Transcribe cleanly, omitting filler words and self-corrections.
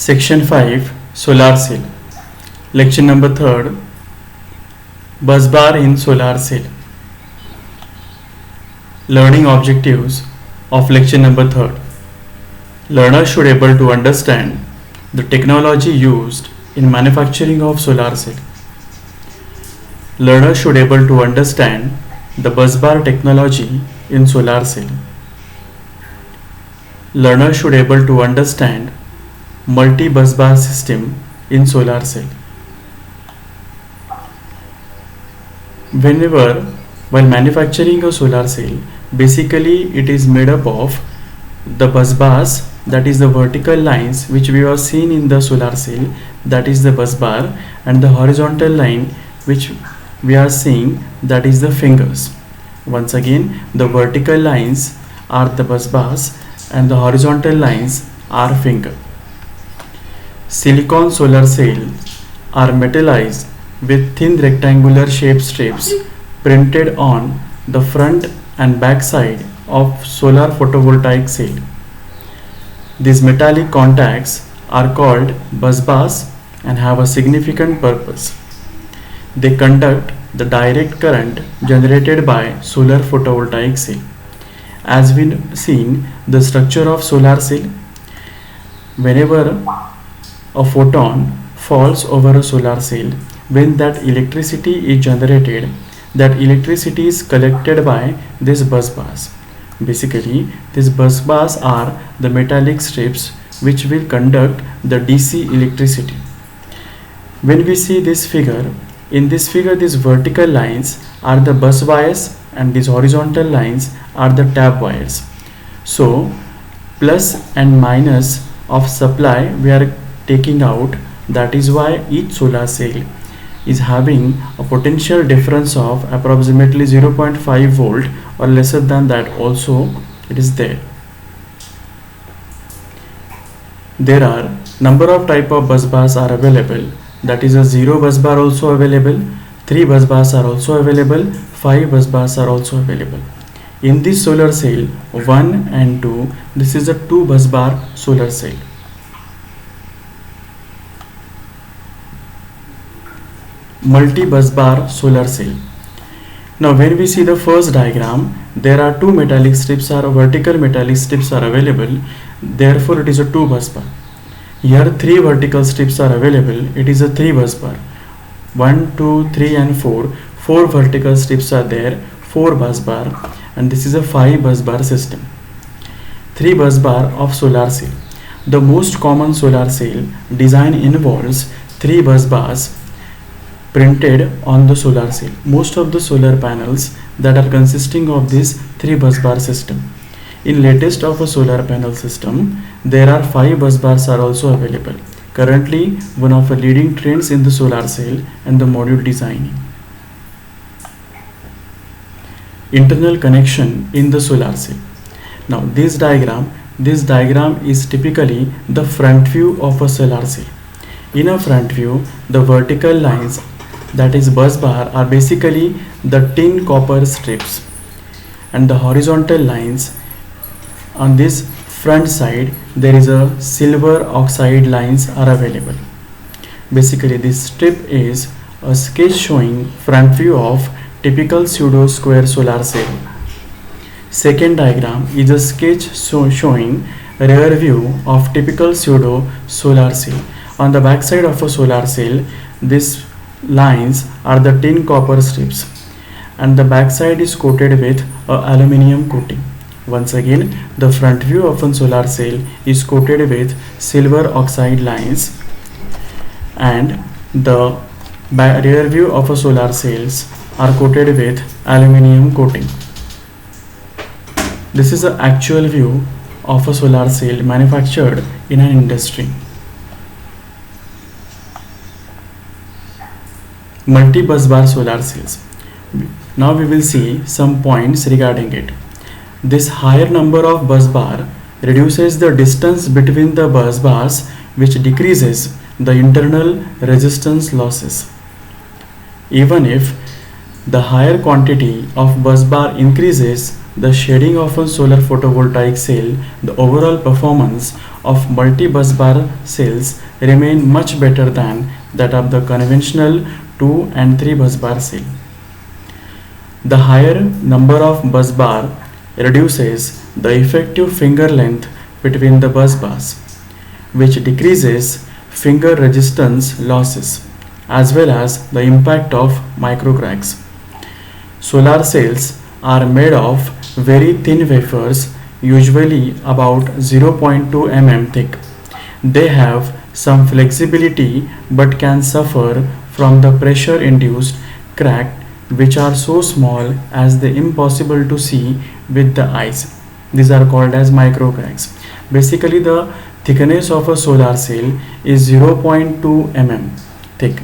Section 5 Solar Cell. Lecture number 3rd, Busbar in Solar Cell. Learning objectives of lecture number 3rd. Learners should able to understand the technology used in manufacturing of solar cell. Learners should able to understand the busbar technology in solar cell. Learners should able to understand multi-busbar system in solar cell. While manufacturing a solar cell, basically it is made up of the busbars, that is the vertical lines which we have seen in the solar cell, that is the busbar, and the horizontal line which we are seeing, that is the fingers. Once again, the vertical lines are the busbars and the horizontal lines are finger. Silicon solar cells are metallized with thin rectangular shaped strips printed on the front and back side of solar photovoltaic cell. These metallic contacts are called busbars and have a significant purpose. They conduct the direct current generated by solar photovoltaic cell. As we seen the structure of solar cell, whenever a photon falls over a solar cell, when that electricity is generated, that electricity is collected by these busbars. Basically, these busbars are the metallic strips which will conduct the DC electricity. When we see this figure, in this figure these vertical lines are the bus wires and these horizontal lines are the tap wires. So plus and minus of supply we are taking out, that is why each solar cell is having a potential difference of approximately 0.5 volt or lesser than that also it is there. There are number of type of busbars are available, that is a 0 busbar also available, 3 busbars are also available, 5 busbars are also available. In this solar cell 1 and 2, this is a 2 busbar solar cell. Multi-busbar solar cell. Now when we see the first diagram, there are two metallic strips or vertical metallic strips are available, therefore it is a 2 busbar. Here 3 vertical strips are available, it is a 3 busbar. 1, 2, 3 and 4, 4 vertical strips are there, 4 busbar, and this is a 5 busbar system. 3 busbar of solar cell. The most common solar cell design involves 3 busbars printed on the solar cell. Most of the solar panels that are consisting of this 3 busbar system. In latest of a solar panel system, there are 5 busbars are also available. Currently, one of the leading trends in the solar cell and the module designing. Internal connection in the solar cell. Now this diagram is typically the front view of a solar cell. In a front view, the vertical lines, that is busbar, are basically the tin copper strips, and the horizontal lines on this front side there is a silver oxide lines are available. Basically this strip is a sketch showing front view of typical pseudo square solar cell. Second diagram is a sketch showing rear view of typical pseudo solar cell. On the back side of a solar cell, these lines are the tin copper strips and the back side is coated with a aluminium coating. Once again, the front view of a solar cell is coated with silver oxide lines and the rear view of a solar cells are coated with aluminium coating. This is the actual view of a solar cell manufactured in an industry. Multi-busbar solar cells. Now we will see some points regarding it. This higher number of busbar reduces the distance between the busbars, which decreases the internal resistance losses. Even if the higher quantity of busbar increases the shading of a solar photovoltaic cell, the overall performance of multi-bus bar cells remain much better than that of the conventional 2 and 3 bus bar cell. The higher number of bus bar reduces the effective finger length between the bus bars, which decreases finger resistance losses as well as the impact of micro cracks. Solar cells are made of very thin wafers, usually about 0.2 mm thick. They have some flexibility but can suffer from the pressure induced crack, which are so small as they impossible to see with the eyes. These are called as micro cracks. Basically, the thickness of a solar cell is 0.2 mm thick.